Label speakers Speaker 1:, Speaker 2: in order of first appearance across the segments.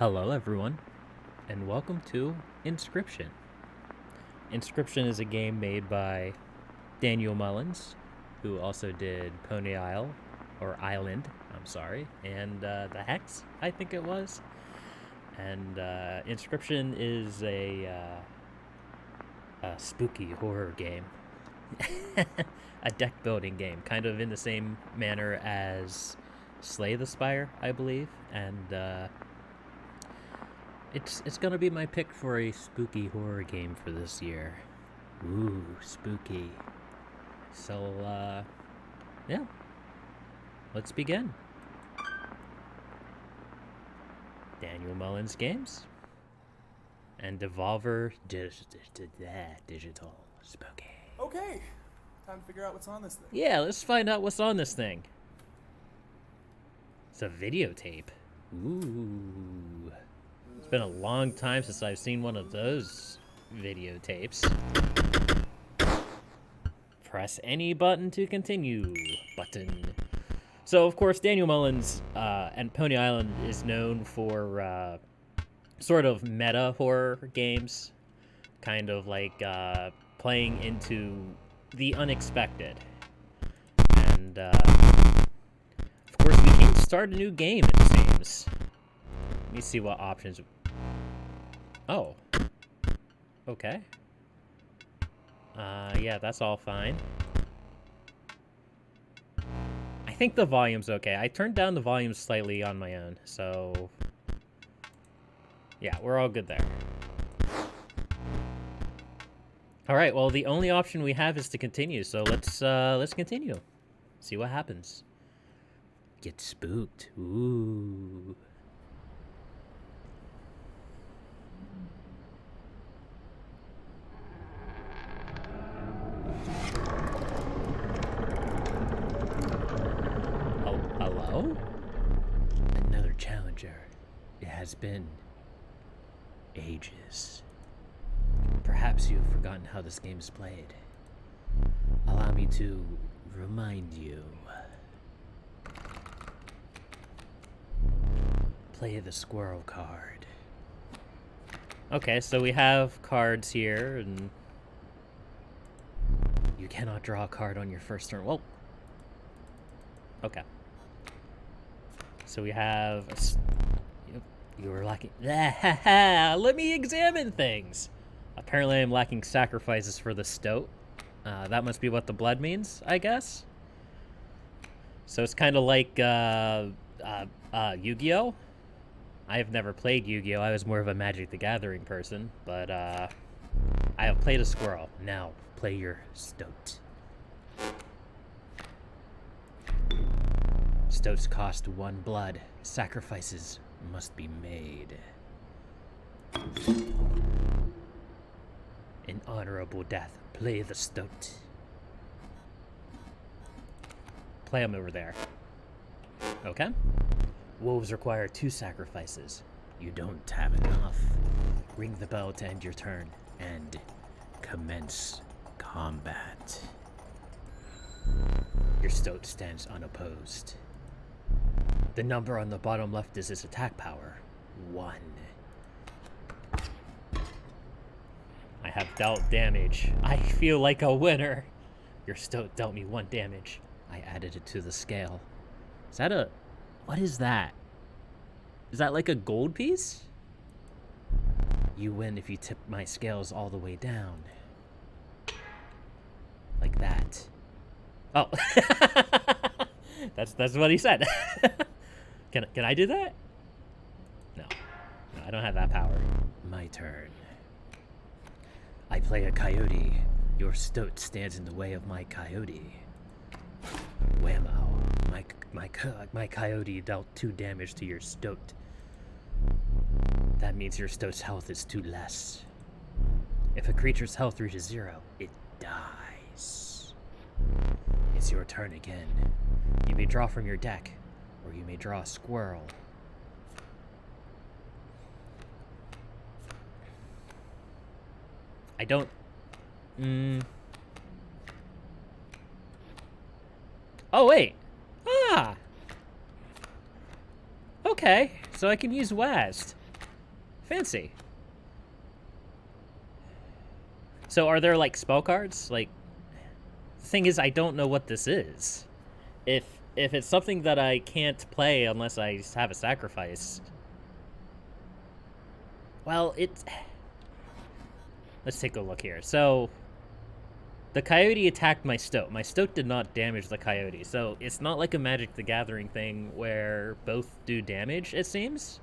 Speaker 1: Hello everyone, and welcome to Inscryption. Inscryption is a game made by Daniel Mullins, who also did Pony Isle, or Island, I'm sorry, and The Hex, I think it was. And Inscryption is a spooky horror game. A deck building game, kind of in the same manner as Slay the Spire, I believe, and it's gonna be my pick for a spooky horror game for this year. Ooh, spooky. So, yeah. Let's begin. Daniel Mullins Games. And Devolver Digital. Spooky.
Speaker 2: Okay, time to figure out what's on this thing.
Speaker 1: Yeah, let's find out what's on this thing. It's a videotape. Ooh. It's been a long time since I've seen one of those videotapes. Press any button to continue. Button. So, of course, Daniel Mullins and Pony Island is known for sort of meta horror games. Kind of like playing into the unexpected. And, of course, we can't start a new game, it seems. Let me see what options. Oh. Okay. Yeah, that's all fine. I think the volume's okay. I turned down the volume slightly on my own, so... yeah, we're all good there. Alright, well, the only option we have is to continue, so let's continue. See what happens. Get spooked. Ooh. Hello? Another challenger. It has been ages. Perhaps you've forgotten how this game is played. Allow me to remind you. Play the squirrel card. Okay, so we have cards here, and you cannot draw a card on your first turn. Well, okay. So we have... you were lacking... Let me examine things! Apparently I'm lacking sacrifices for the stoat. That must be what the blood means, I guess? So it's kind of like Yu-Gi-Oh! I have never played Yu-Gi-Oh! I was more of a Magic the Gathering person, but I have played a squirrel. Now, play your stoat. Stoats cost 1 blood. Sacrifices must be made. An honorable death. Play the stoat. Play him over there. Okay. Wolves require 2 sacrifices. You don't have enough. Ring the bell to end your turn and commence combat. Your stoat stands unopposed. The number on the bottom left is his attack power. 1. I have dealt damage. I feel like a winner. Your stoat dealt me 1 damage. I added it to the scale. Is that a... what is that? Is that like a gold piece? You win if you tip my scales all the way down. Like that. Oh. That's what he said. Can I do that? No, I don't have that power. My turn. I play a coyote. Your stoat stands in the way of my coyote. Whammo. My coyote dealt 2 damage to your stoat. That means your stoat's health is 2 less. If a creature's health reaches 0, it dies. It's your turn again. You may draw from your deck, or you may draw a squirrel. I don't... Oh, wait. Ah! Okay, so I can use West. Fancy. So are there, like, spell cards? Like, the thing is, I don't know what this is. If it's something that I can't play unless I have a sacrifice... Well, it's... Let's take a look here. So, the coyote attacked my stoat. My stoat did not damage the coyote. So, it's not like a Magic the Gathering thing where both do damage, it seems.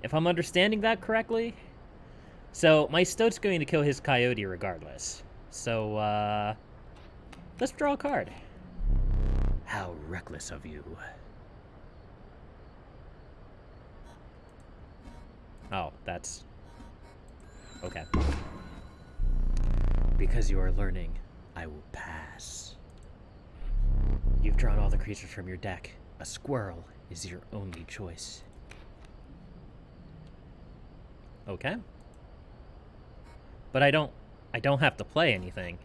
Speaker 1: If I'm understanding that correctly. So, my stoat's going to kill his coyote regardless. So, let's draw a card. How reckless of you. Oh, that's... Okay. Because you are learning, I will pass. You've drawn all the creatures from your deck. A squirrel is your only choice. Okay. But I don't have to play anything.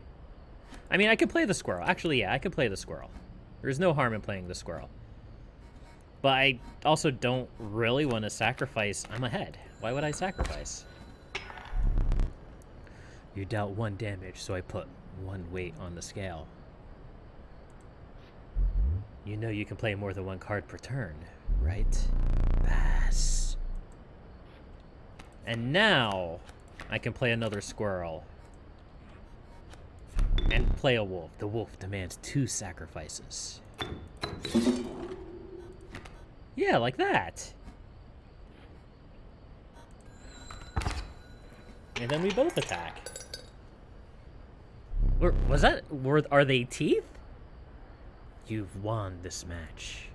Speaker 1: I mean, I could play the squirrel. Actually, yeah, I could play the squirrel. There's no harm in playing the squirrel. But I also don't really want to sacrifice... I'm ahead. Why would I sacrifice? You dealt 1 damage, so I put 1 weight on the scale. You know you can play more than 1 card per turn, right? Pass. And now, I can play another squirrel. And play a wolf. The wolf demands 2 sacrifices. Yeah, like that. And then we both attack. Are they teeth? You've won this match.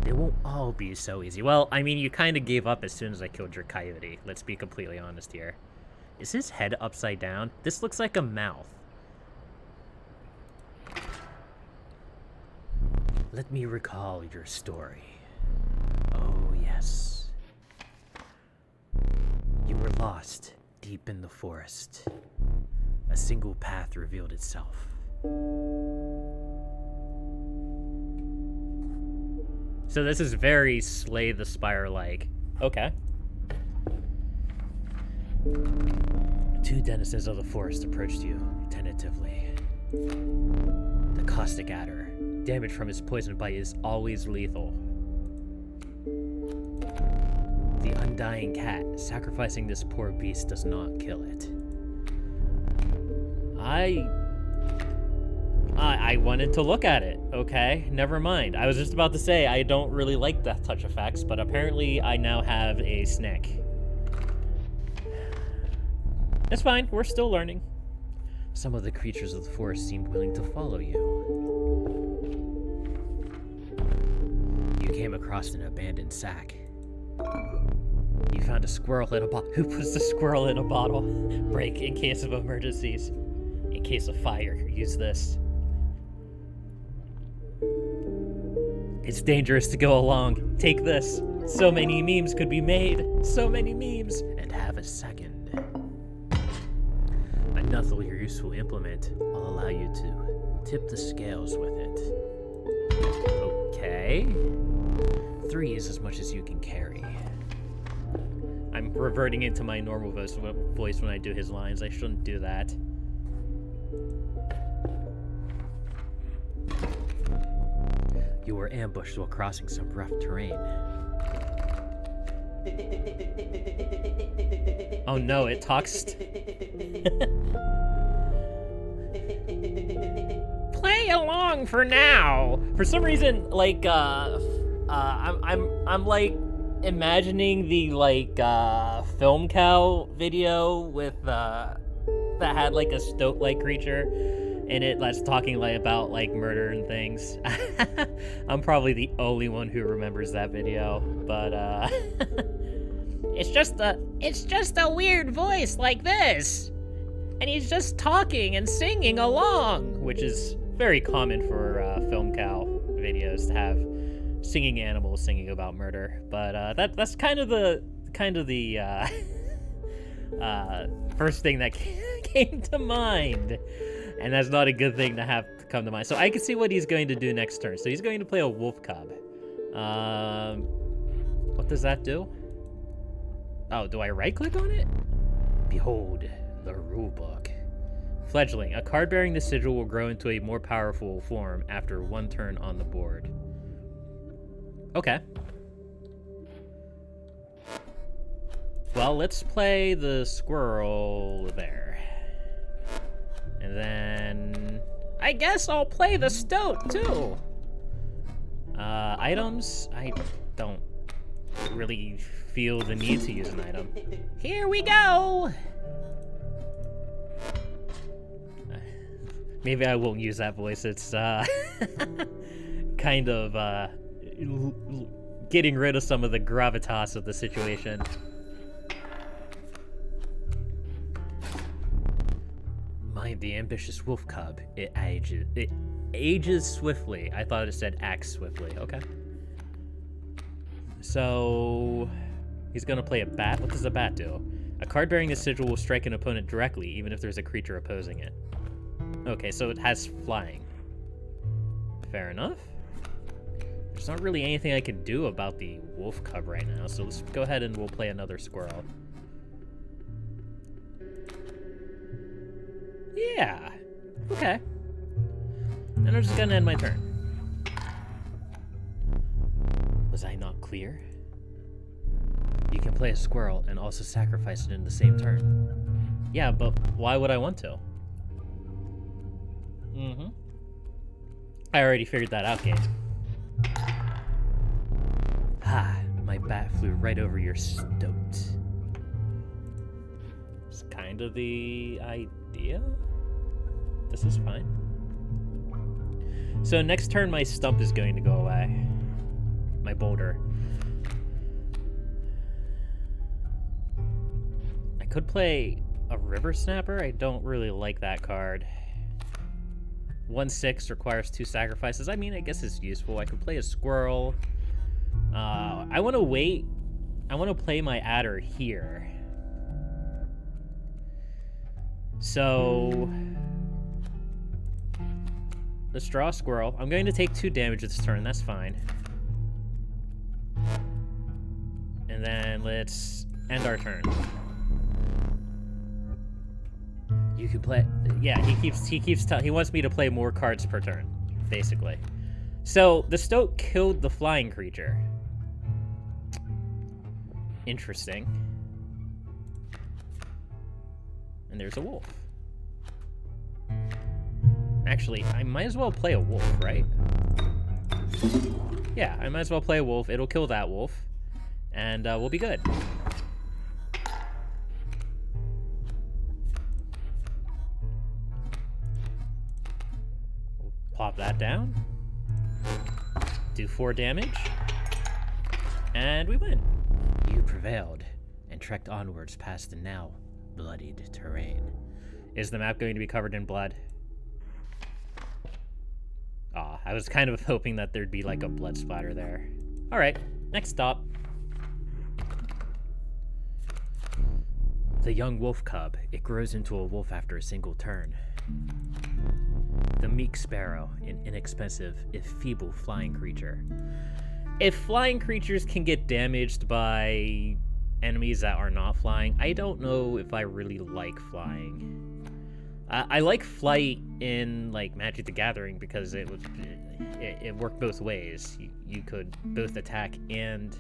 Speaker 1: It won't all be so easy. Well, I mean, you kind of gave up as soon as I killed your coyote. Let's be completely honest here. Is his head upside down? This looks like a mouth. Let me recall your story. Oh, yes. You were lost deep in the forest. A single path revealed itself. So this is very Slay the Spire like. Okay. 2 denizens of the forest approached you tentatively. The caustic adder. Damage from his poison bite is always lethal. The undying cat. Sacrificing this poor beast does not kill it. I wanted to look at it, okay? Never mind. I was just about to say I don't really like death touch effects, but apparently I now have a snack. It's fine, we're still learning. Some of the creatures of the forest seemed willing to follow you. You came across an abandoned sack. You found a squirrel in a bottle. Who puts the squirrel in a bottle? Break in case of emergencies. In case of fire, use this. It's dangerous to go along. Take this. So many memes could be made. So many memes. And have a second. Another useful implement. I'll allow you to tip the scales with it. Okay. 3 is as much as you can carry. I'm reverting into my normal voice when I do his lines. I shouldn't do that. You were ambushed while crossing some rough terrain. Oh no, it talks. Play along for now. For some reason, like, I'm like imagining the like film cow video with that had like a stoat-like creature in it that's talking like about like murder and things. I'm probably the only one who remembers that video, but it's just a weird voice like this, and he's just talking and singing along, which is very common for film cow videos to have singing animals singing about murder. But that's kind of the first thing that came to mind. And that's not a good thing to have to come to mind. So I can see what he's going to do next turn. So he's going to play a wolf cub. What does that do? Oh, do I right-click on it? Behold, the rulebook. Fledgling. A card bearing the sigil will grow into a more powerful form after 1 turn on the board. Okay. Well, let's play the squirrel there. And then... I guess I'll play the stoat, too! Items? I don't really feel the need to use an item. Here we go! Maybe I won't use that voice. It's kind of getting rid of some of the gravitas of the situation. Mind the ambitious wolf cub. It ages swiftly. I thought it said acts swiftly. Okay. So he's gonna play a bat. What does a bat do? A card bearing the sigil will strike an opponent directly, even if there's a creature opposing it. Okay, so it has flying. Fair enough. There's not really anything I can do about the wolf cub right now, so let's go ahead and we'll play another squirrel. Yeah. Okay. And I'm just gonna end my turn. Was I not clear? You can play a squirrel and also sacrifice it in the same turn. Yeah, but why would I want to? I already figured that out, game. Ha! My bat flew right over your stoat. It's kind of the idea. This is fine. So next turn, my stump is going to go away. My boulder. I could play a river snapper. I don't really like that card. 1/6 requires 2 sacrifices. I mean, I guess it's useful. I could play a squirrel. I want to wait. I want to play my adder here. So let's draw a squirrel. I'm going to take 2 damage this turn. That's fine. And then let's end our turn. You can play. Yeah, he wants me to play more cards per turn, basically. So the stoat killed the flying creature. Interesting. And there's a wolf. Actually, I might as well play a wolf, right? Yeah, I might as well play a wolf. It'll kill that wolf. And we'll be good. We'll plop that down. Do 4 damage. And we win. You prevailed and trekked onwards past the now bloodied terrain. Is the map going to be covered in blood? Aw, I was kind of hoping that there'd be like a blood splatter there. Alright, next stop. The young wolf cub. It grows into a wolf after a single turn. The meek sparrow, an inexpensive, if feeble flying creature. If flying creatures can get damaged by enemies that are not flying, I don't know if I really like flying. I like flight in like Magic the Gathering because it worked both ways. You could both attack and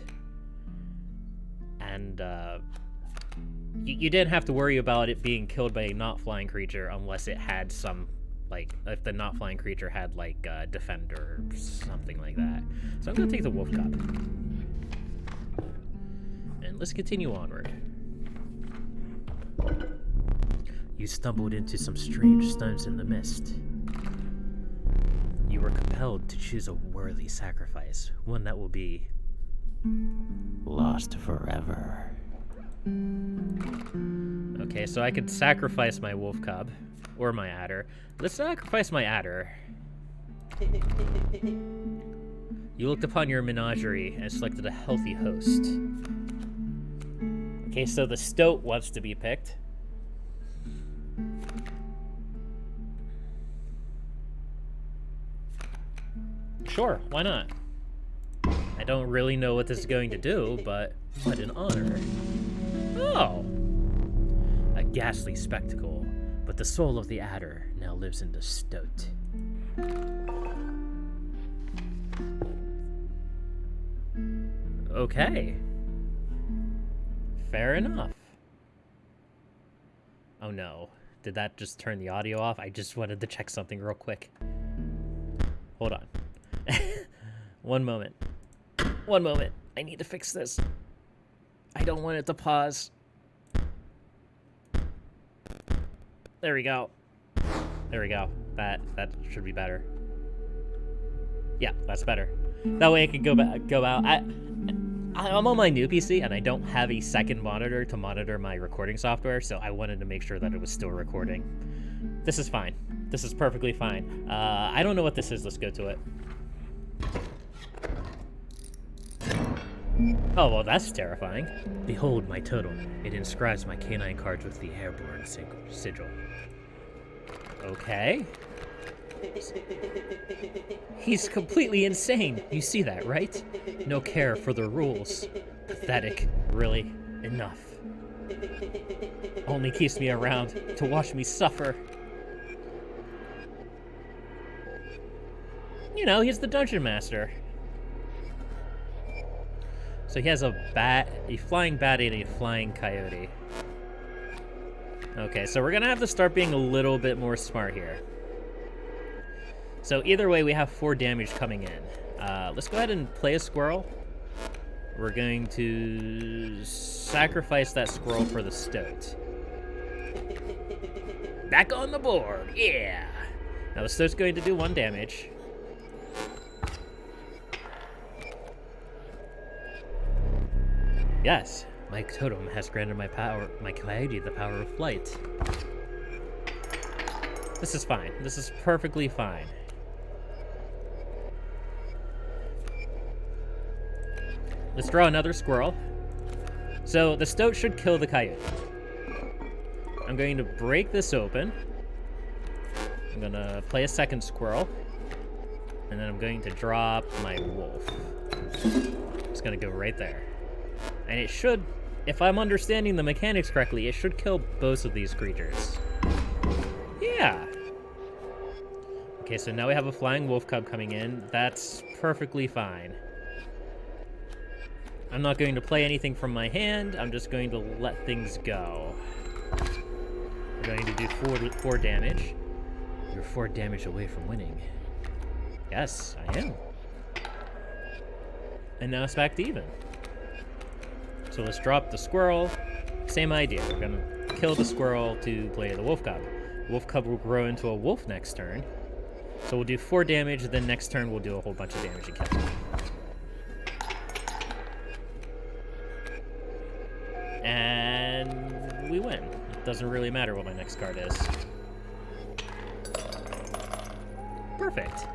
Speaker 1: you didn't have to worry about it being killed by a not flying creature unless it had some, like, if the not flying creature had like a defender or something like that. So I'm gonna take the wolf cub. And let's continue onward. You stumbled into some strange stones in the mist. You were compelled to choose a worthy sacrifice, one that will be lost forever. Okay, so I could sacrifice my wolf cub, or my adder. Let's sacrifice my adder. You looked upon your menagerie and selected a healthy host. Okay, so the stoat wants to be picked. Sure, why not? I don't really know what this is going to do, but what an honor. Oh! A ghastly spectacle, but the soul of the adder now lives in the stoat. Okay. Fair enough. Oh no. Did that just turn the audio off? I just wanted to check something real quick. Hold on. One moment. One moment. I need to fix this. I don't want it to pause. There we go. There we go. That should be better. Yeah, that's better. That way I can go out. I'm on my new PC and I don't have a second monitor to monitor my recording software, so I wanted to make sure that it was still recording. This is fine. This is perfectly fine. I don't know what this is. Let's go to it. Oh, well, that's terrifying. Behold my totem. It inscribes my canine cards with the airborne sigil. Okay. He's completely insane. You see that, right? No care for the rules. Pathetic. Really. Enough. Only keeps me around to watch me suffer. You know, he's the dungeon master. So he has a flying bat, and a flying coyote. Okay, so we're gonna have to start being a little bit more smart here. So either way, we have 4 damage coming in. Let's go ahead and play a squirrel. We're going to sacrifice that squirrel for the stoat. Back on the board, yeah! Now the stoat's going to do 1 damage. Yes, my totem has granted my coyote the power of flight. This is fine. This is perfectly fine. Let's draw another squirrel. So the stoat should kill the coyote. I'm going to break this open. I'm going to play a second squirrel. And then I'm going to drop my wolf. It's going to go right there. And it should, if I'm understanding the mechanics correctly, it should kill both of these creatures. Yeah. Okay, so now we have a flying wolf cub coming in. That's perfectly fine. I'm not going to play anything from my hand. I'm just going to let things go. We're going to do 4 damage. You're 4 damage away from winning. Yes, I am. And now it's back to even. So let's drop the squirrel. Same idea. We're going to kill the squirrel to play the wolf cub. Wolf cub will grow into a wolf next turn. So we'll do 4 damage, then next turn we'll do a whole bunch of damage and kill him. And we win. It doesn't really matter what my next card is. Perfect.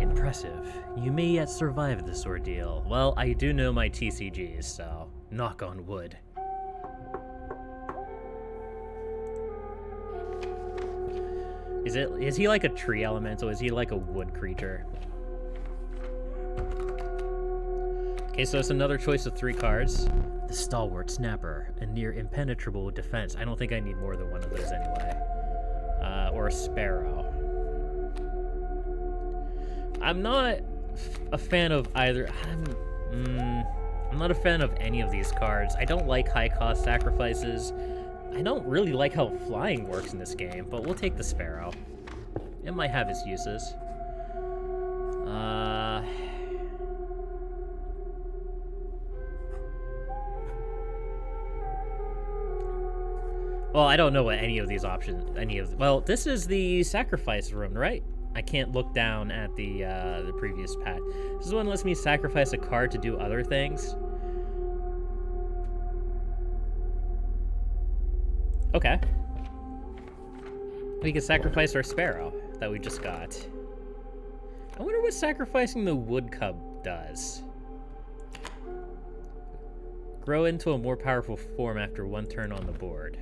Speaker 1: Impressive. You may yet survive this ordeal. Well, I do know my TCGs, so knock on wood. Is he like a tree elemental? Is he like a wood creature? Okay, so it's another choice of 3 cards. The Stalwart Snapper, a near impenetrable defense. I don't think I need more than one of those anyway. Or a Sparrow. I'm not a fan of either. I'm not a fan of any of these cards. I don't like high-cost sacrifices. I don't really like how flying works in this game, but we'll take the Sparrow. It might have its uses. Well, I don't know what any of these options, well, this is the sacrifice room, right? I can't look down at the previous pad. This is one that lets me sacrifice a card to do other things. Okay. We can sacrifice our Sparrow that we just got. I wonder what sacrificing the wood cub does. Grow into a more powerful form after 1 turn on the board.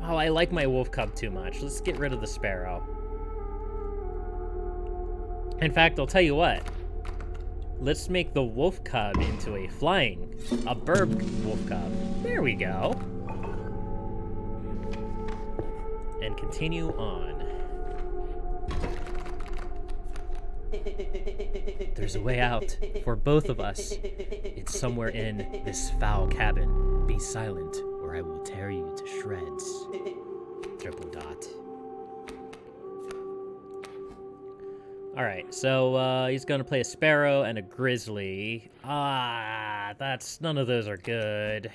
Speaker 1: Oh, I like my wolf cub too much. Let's get rid of the Sparrow. In fact, I'll tell you what. Let's make the wolf cub into a bird wolf cub. There we go. And continue on. There's a way out for both of us. It's somewhere in this foul cabin. Be silent, or I will tear you to shreds. Triple dot. Alright, so he's gonna play a sparrow and a grizzly. None of those are good.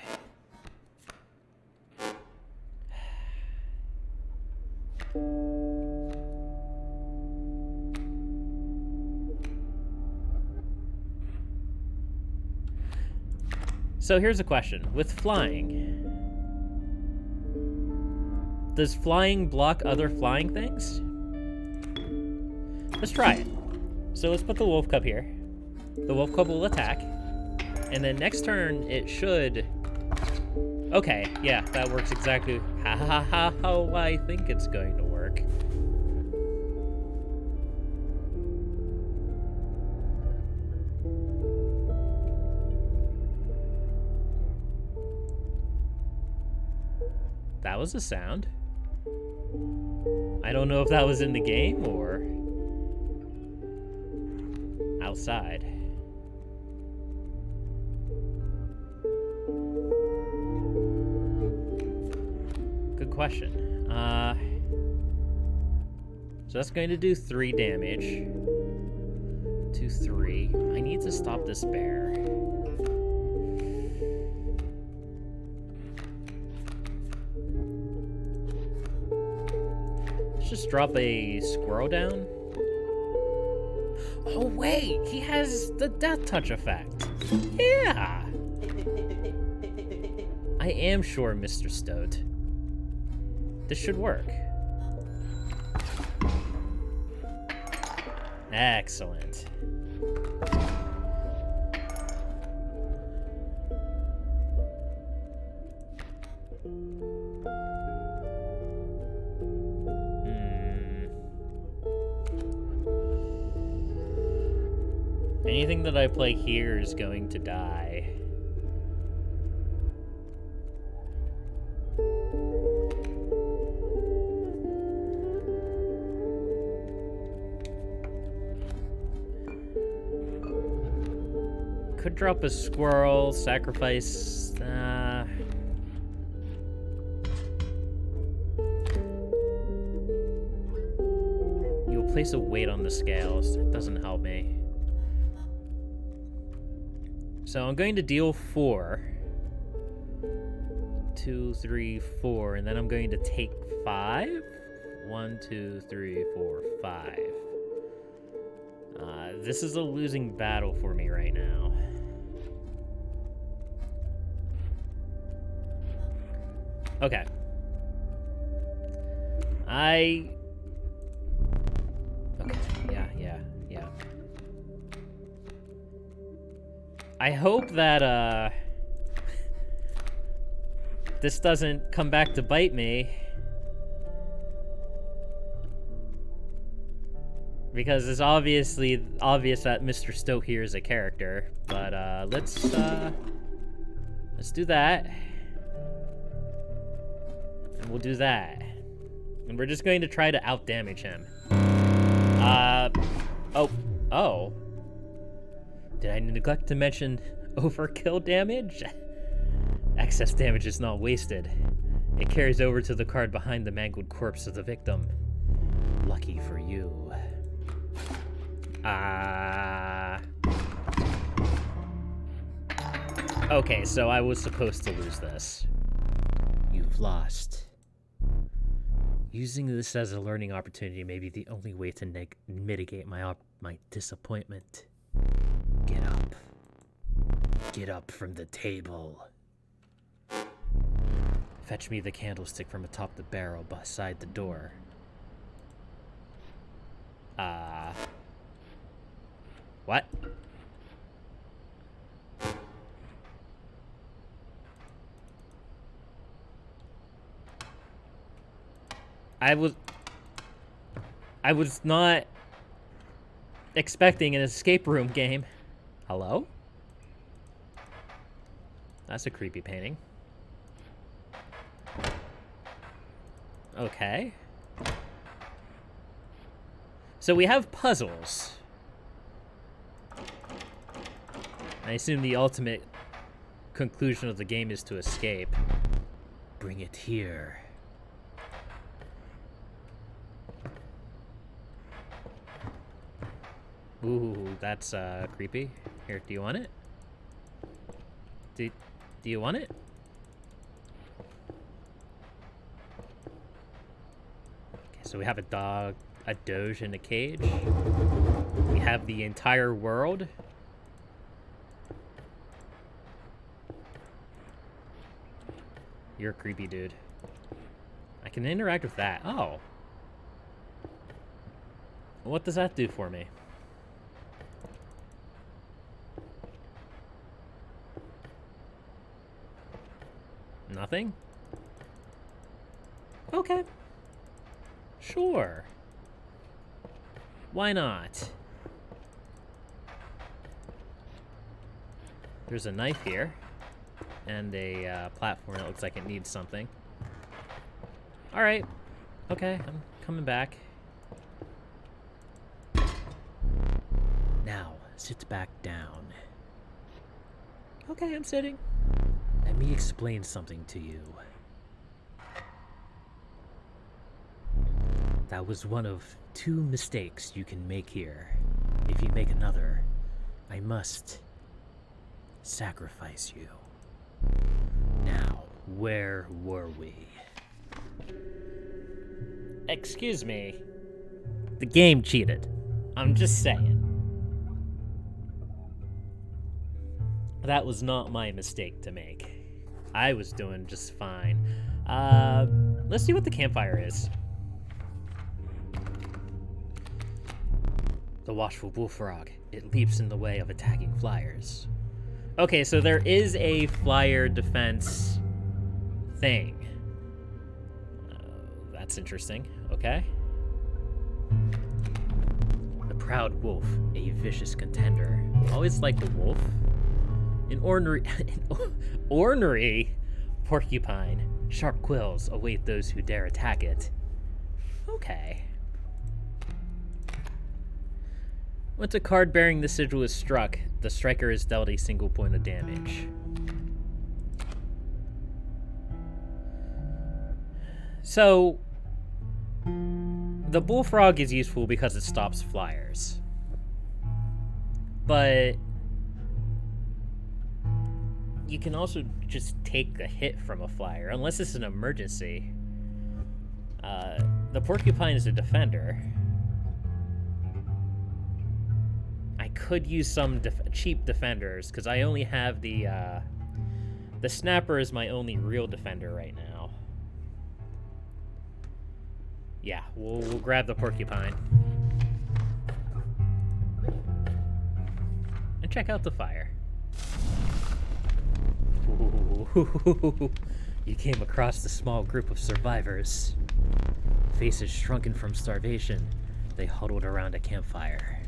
Speaker 1: So here's a question. With flying, does flying block other flying things? Let's try it. So let's put the wolf cub here. The wolf cub will attack. And then next turn, it should... Okay, yeah, that works exactly how I think it's going to work. That was a sound. I don't know if that was in the game or outside. Good question. So that's going to do 3 damage. 2, 3. I need to stop this bear. Let's just drop a squirrel down. Oh wait, he has the death touch effect. Yeah. I am sure, Mr. Stoat. This should work. Excellent. Anything that I play here is going to die. Could drop a squirrel, sacrifice... You'll place a weight on the scales. It doesn't help me. So I'm going to deal 4. 2, 3, 4, and then I'm going to take 5. 1, 2, 3, 4, 5. This is a losing battle for me right now. Okay. Okay, yeah. I hope that, this doesn't come back to bite me. Because it's obviously obvious that Mr. Stoat here is a character. But, let's do that. And we'll do that. And we're just going to try to outdamage him. Oh. Did I neglect to mention overkill damage? Excess damage is not wasted. It carries over to the card behind the mangled corpse of the victim. Lucky for you. Okay, so I was supposed to lose this. You've lost. Using this as a learning opportunity may be the only way to mitigate my disappointment. Get up. Get up from the table. Fetch me the candlestick from atop the barrel beside the door. What? I was not... expecting an escape room game. Hello? That's a creepy painting. Okay. So we have puzzles. I assume the ultimate conclusion of the game is to escape. Bring it here. Ooh, that's creepy. Here, do you want it? Do you want it? Okay, so we have a dog, a doge in a cage. We have the entire world. You're a creepy dude. I can interact with that. Oh. What does that do for me? Nothing? Okay. Sure. Why not? There's a knife here. And a platform that looks like it needs something. Alright. Okay, I'm coming back. Now, sit back down. Okay, I'm sitting. Let me explain something to you. That was one of 2 mistakes you can make here. If you make another, I must sacrifice you. Now, where were we? Excuse me. The game cheated. I'm just saying. That was not my mistake to make. I was doing just fine. Let's see what the campfire is. The watchful bullfrog. It leaps in the way of attacking flyers. Okay, so there is a flyer defense thing. That's interesting. Okay. The proud wolf, a vicious contender. Always liked the wolf. An ornery porcupine. Sharp quills await those who dare attack it. Okay. Once a card bearing the sigil is struck, the striker is dealt a single point of damage. So, the bullfrog is useful because it stops flyers. But you can also just take a hit from a flyer, unless it's an emergency. The porcupine is a defender. I could use some cheap defenders, because I only have the snapper is my only real defender right now. Yeah, we'll grab the porcupine. And check out the fire. Ooh, you came across the small group of survivors. Faces shrunken from starvation, they huddled around a campfire.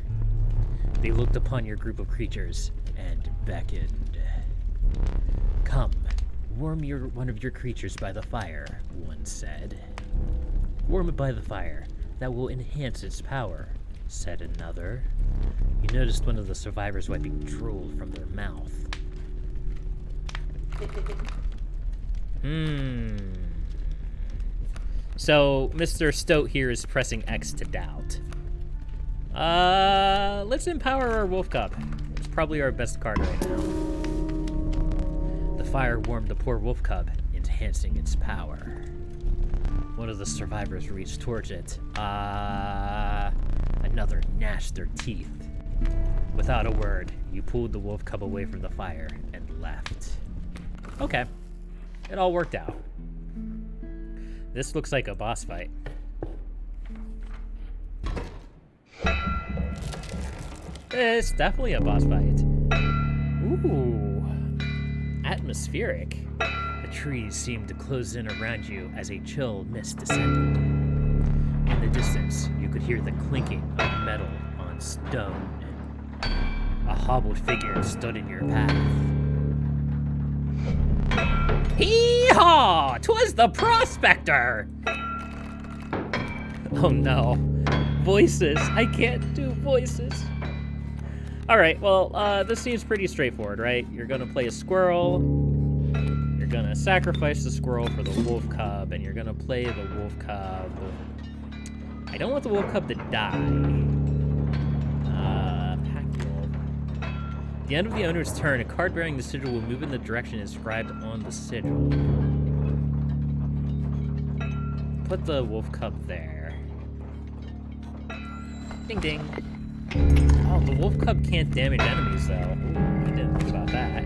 Speaker 1: They looked upon your group of creatures and beckoned. Come, warm one of your creatures by the fire, one said. Warm it by the fire. That will enhance its power, said another. You noticed one of the survivors wiping drool from their mouth. So, Mr. Stoat here is pressing X to doubt. Let's empower our wolf cub. It's probably our best card right now. The fire warmed the poor wolf cub, enhancing its power. One of the survivors reached towards it. Another gnashed their teeth. Without a word, you pulled the wolf cub away from the fire and left. Okay. It all worked out. This looks like a boss fight. It's definitely a boss fight. Ooh. Atmospheric. The trees seemed to close in around you as a chill mist descended. In the distance, you could hear the clinking of metal on Stone. A hobbled figure stood in your path. Hee-haw! 'Twas the prospector! Oh no. Voices. I can't do voices. Alright, well, this seems pretty straightforward, right? You're gonna play a squirrel. You're gonna sacrifice the squirrel for the wolf cub, and you're gonna play the wolf cub. I don't want the wolf cub to die. At the end of the owner's turn, a card bearing the sigil will move in the direction inscribed on the sigil. Put the wolf cub there. Ding ding. Oh, the wolf cub can't damage enemies though. Ooh, I didn't think about that.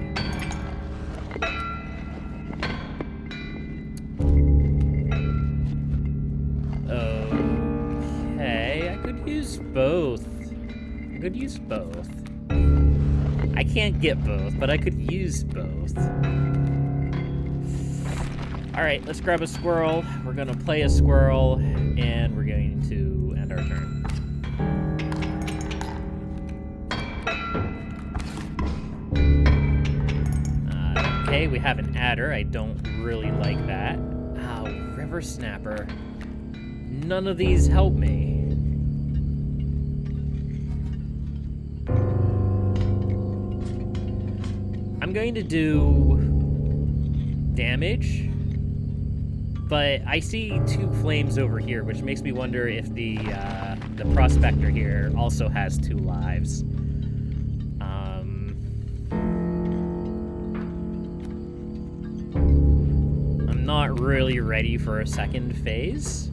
Speaker 1: Okay, I could use both. I can't get both, but I could use both. Alright, let's grab a squirrel. We're gonna play a squirrel, and we're going to end our turn. Okay, we have an adder. I don't really like that. Oh, river snapper. None of these help me. I'm going to do damage, but I see 2 flames over here, which makes me wonder if the prospector here also has 2 lives. I'm not really ready for a second phase.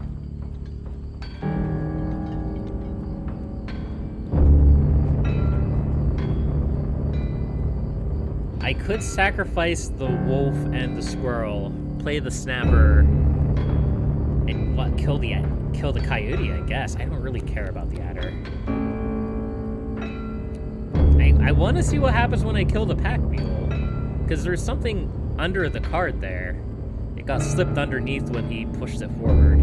Speaker 1: I could sacrifice the wolf and the squirrel, play the snapper, and what, kill the coyote, I guess. I don't really care about the adder. I want to see what happens when I kill the pack mule, because there's something under the card there. It got slipped underneath when he pushed it forward.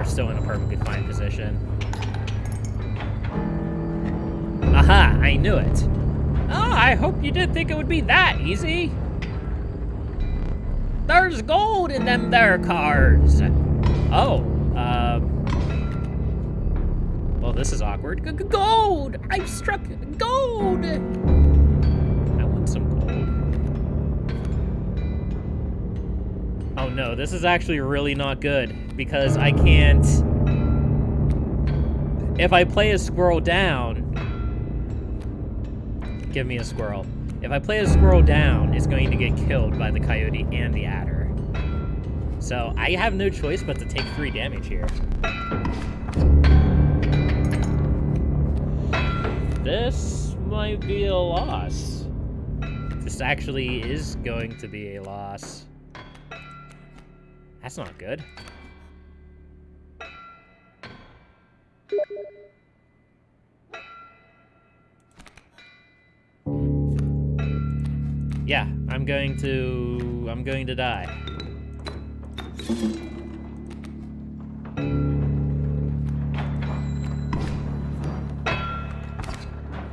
Speaker 1: Still in a perfectly fine position. Aha, I knew it. Oh, I hope you didn't think it would be that easy. There's gold in them there cards. Oh, well, this is awkward. Gold! I've struck gold! I want some gold. Oh no, this is actually really not good, because I can't... If I play a squirrel down... Give me a squirrel. If I play a squirrel down, it's going to get killed by the coyote and the adder. So I have no choice but to take 3 damage here. This might be a loss. This actually is going to be a loss. That's not good. Yeah, I'm going to die.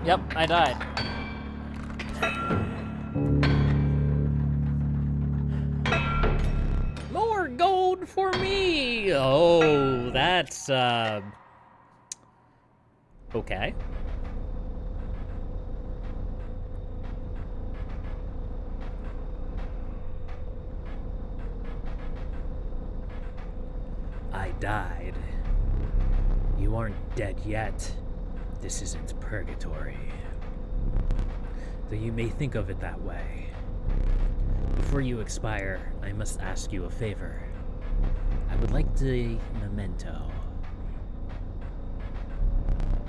Speaker 1: Yep, I died. More gold for me! Oh, that's, okay. I died. You aren't dead yet. This isn't purgatory. Though you may think of it that way. Before you expire, I must ask you a favor. I would like the memento.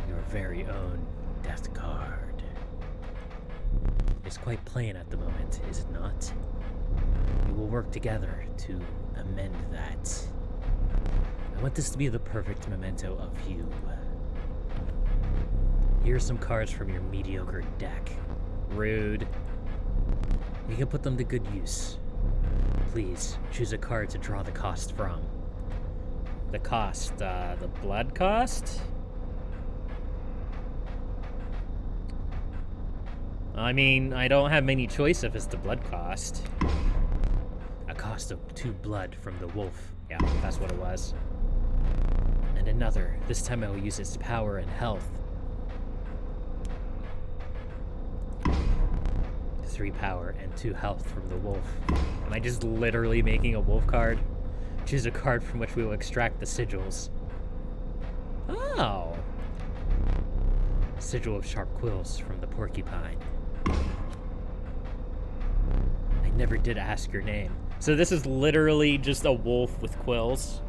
Speaker 1: Your very own death card. It's quite plain at the moment, is it not? We will work together to amend that. I want this to be the perfect memento of you. Here's some cards from your mediocre deck. Rude. We can put them to good use. Please, choose a card to draw the cost from. The cost, the blood cost? I mean, I don't have many choice if it's the blood cost. A cost of 2 blood from the wolf. Yeah, that's what it was. And another. This time I will use its power and health. 3 power and 2 health from the wolf. Am I just literally making a wolf card? Choose a card from which we will extract the sigils. Oh. Sigil of sharp quills from the porcupine. I never did ask your name. So this is literally just a wolf with quills.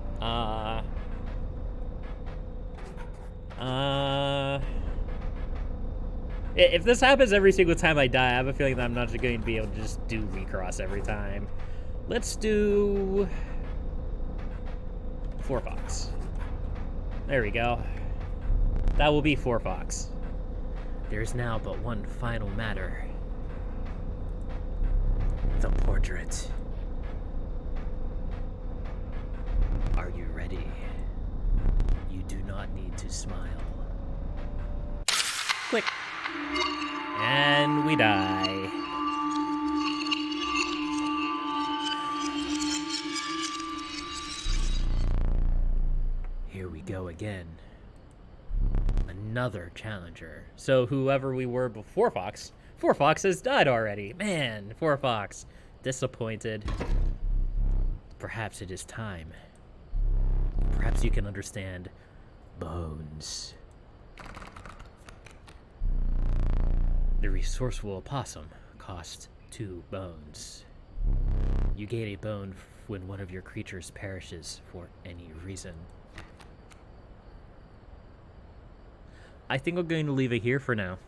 Speaker 1: If this happens every single time I die, I have a feeling that I'm not going to be able to just do Leecros every time. Let's do 4 fox. There we go. That will be 4 fox. There is now but one final matter. The portrait. Are you ready? You do not need to smile. Click. And we die. Here we go again. Another challenger. So whoever we were before Fox, 4 Fox has died already. Man, 4 Fox. Disappointed. Perhaps it is time. Perhaps you can understand bones. The resourceful opossum cost 2 bones. You gain a bone when one of your creatures perishes for any reason. I think I'm going to leave it here for now.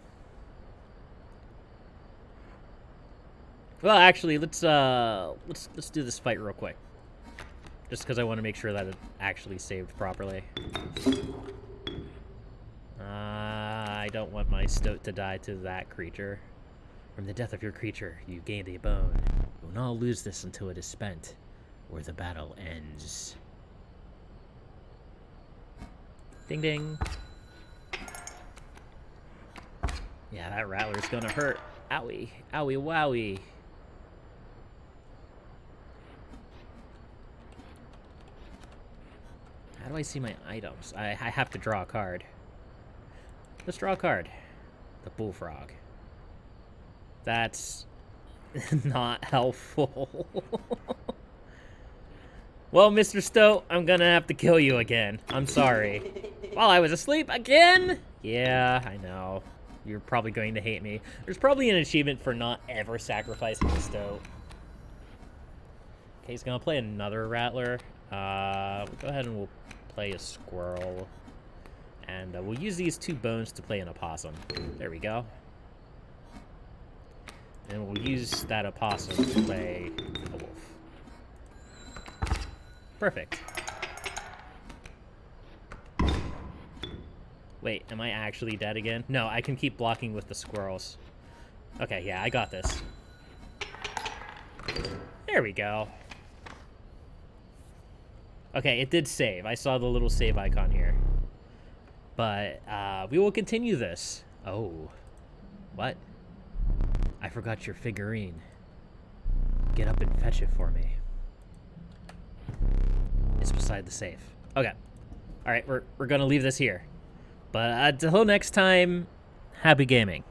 Speaker 1: Well, actually, let's do this fight real quick. Just because I want to make sure that it actually saved properly. I don't want my stoat to die to that creature. From the death of your creature, you gained a bone. You will not lose this until it is spent, or the battle ends. Ding ding. Yeah, that rattler's gonna hurt. Owie. Owie wowie. How do I see my items? I have to draw a card. Let's draw a card. The bullfrog. That's not helpful. Well, Mr. Stoat, I'm gonna have to kill you again. I'm sorry. While I was asleep again? Yeah, I know. You're probably going to hate me. There's probably an achievement for not ever sacrificing the Stoat. Okay, he's gonna play another rattler. We'll go ahead and we'll play a squirrel. And we'll use these 2 bones to play an opossum. There we go. And we'll use that opossum to play a wolf. Perfect. Wait, am I actually dead again? No, I can keep blocking with the squirrels. Okay, yeah, I got this. There we go. Okay, it did save. I saw the little save icon here. But, we will continue this. Oh. What? I forgot your figurine. Get up and fetch it for me. It's beside the safe. Okay. Alright, we're gonna leave this here. But until next time, happy gaming.